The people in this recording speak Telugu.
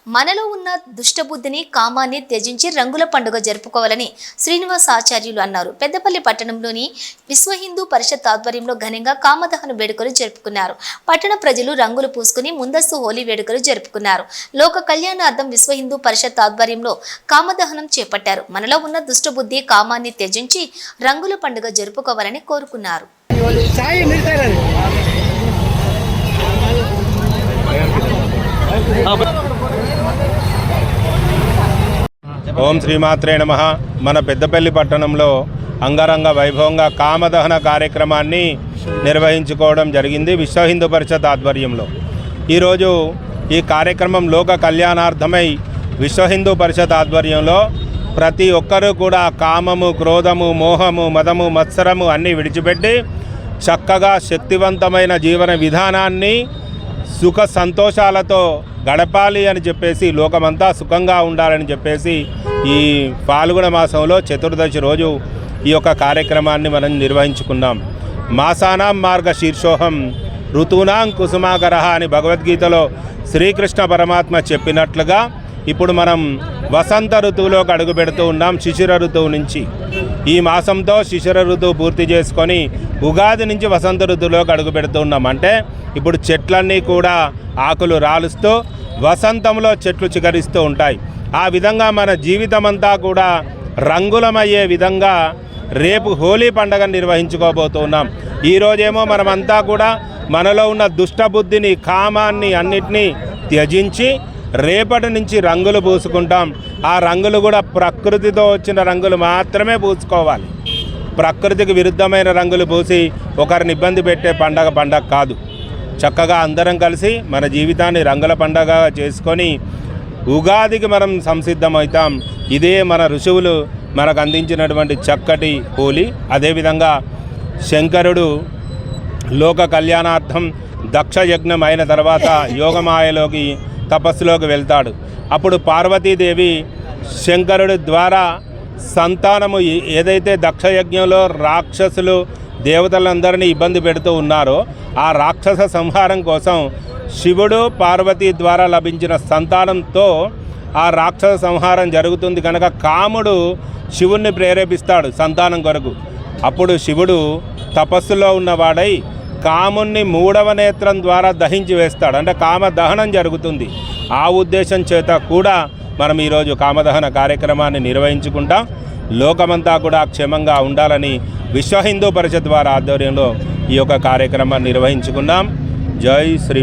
మనలో ఉన్న దుష్టబుద్ధిని కామాన్ని త్యజించి రంగుల పండుగ జరుపుకోవాలని శ్రీనివాస్ ఆచార్యులు అన్నారు. పెద్దపల్లి పట్టణంలోని విశ్వ హిందూ పరిషత్ ఆధ్వర్యంలో ఘనంగా కామదహన వేడుకలు జరుపుకున్నారు. పట్టణ ప్రజలు రంగులు పూసుకుని ముందస్తు హోలీ వేడుకలు జరుపుకున్నారు. లోక కళ్యాణార్థం విశ్వ హిందూ పరిషత్ ఆధ్వర్యంలో కామదహనం చేపట్టారు. మనలో ఉన్న దుష్టబుద్ధి కామాన్ని త్యజించి రంగుల పండుగ జరుపుకోవాలని కోరుకున్నారు. ఓం శ్రీమాత్రే నమః. మన పెద్దపల్లి పట్టణంలో అంగరంగ వైభవంగా కామదహన కార్యక్రమాన్ని నిర్వహించుకోవడం జరిగింది విశ్వ హిందూ పరిషత్ ఆధ్వర్యంలో. ఈరోజు ఈ కార్యక్రమం లోక కళ్యాణార్థమై విశ్వ హిందూ పరిషత్ ఆధ్వర్యంలో ప్రతి ఒక్కరూ కూడా కామము, క్రోధము, మోహము, మదము, మత్సరము అన్నీ విడిచిపెట్టి చక్కగా శక్తివంతమైన జీవన విధానాన్ని సుఖ సంతోషాలతో గడపాలి అని చెప్పేసి, లోకమంతా సుఖంగా ఉండాలని చెప్పేసి ఈ పాల్గొన మాసంలో చతుర్దశి రోజు ఈ యొక్క కార్యక్రమాన్ని మనం నిర్వహించుకున్నాం. మాసానాం మార్గ శీర్షోహం ఋతూనాం కుసుమాకరః అని భగవద్గీతలో శ్రీకృష్ణ పరమాత్మ చెప్పినట్లుగా ఇప్పుడు మనం వసంత ఋతువులోకి అడుగు పెడుతూ ఉన్నాం. శిశిర ఋతువు నుంచి ఈ మాసంతో శిశిర ఋతువు పూర్తి చేసుకొని ఉగాది నుంచి వసంత ఋతువులోకి అడుగు పెడుతూ ఉన్నాం. అంటే ఇప్పుడు చెట్లన్నీ కూడా ఆకులు రాలుస్తూ వసంతంలో చెట్లు చిగురిస్తూ ఉంటాయి. ఆ విధంగా మన జీవితం అంతా కూడా రంగులమయ్యే విధంగా రేపు హోలీ పండుగను నిర్వహించుకోబోతున్నాం. ఈరోజేమో మనమంతా కూడా మనలో ఉన్న దుష్టబుద్ధిని, కామాన్ని అన్నిటినీ త్యజించి రేపటి నుంచి రంగులు పూసుకుంటాం. ఆ రంగులు కూడా ప్రకృతితో వచ్చిన రంగులు మాత్రమే పూసుకోవాలి. ప్రకృతికి విరుద్ధమైన రంగులు పూసి ఒకరిని ఇబ్బంది పెట్టే పండగ కాదు. చక్కగా అందరం కలిసి మన జీవితాన్ని రంగుల పండగ చేసుకొని ఉగాదికి మనం సంసిద్ధమవుతాం. ఇదే మన ఋషువులు మనకు అందించినటువంటి చక్కటి హోలీ. అదేవిధంగా శంకరుడు లోక కళ్యాణార్థం దక్ష యజ్ఞం అయిన తర్వాత యోగమాయలోకి తపస్సులోకి వెళ్తాడు. అప్పుడు పార్వతీదేవి శంకరుడి ద్వారా సంతానము ఏదైతే దక్షయజ్ఞంలో రాక్షసులు దేవతలందరినీ ఇబ్బంది పెడుతూ ఉన్నారో ఆ రాక్షస సంహారం కోసం శివుడు పార్వతీ ద్వారా లభించిన సంతానంతో ఆ రాక్షస సంహారం జరుగుతుంది కనుక కాముడు శివుణ్ణి ప్రేరేపిస్తాడు సంతానం కొరకు. అప్పుడు శివుడు తపస్సులో ఉన్నవాడై కాముణ్ణి మూడవ నేత్రం ద్వారా దహించి వేస్తాడు. అంటే కామ దహనం జరుగుతుంది. ఆ ఉద్దేశం చేత కూడా మనం ఈరోజు కామదహన కార్యక్రమాన్ని నిర్వహించుకుంటాం. లోకమంతా కూడా క్షేమంగా ఉండాలని విశ్వ హిందూ పరిషత్ వారి ఆధ్వర్యంలో ఈ యొక్క కార్యక్రమాన్ని నిర్వహించుకున్నాం. జై శ్రీ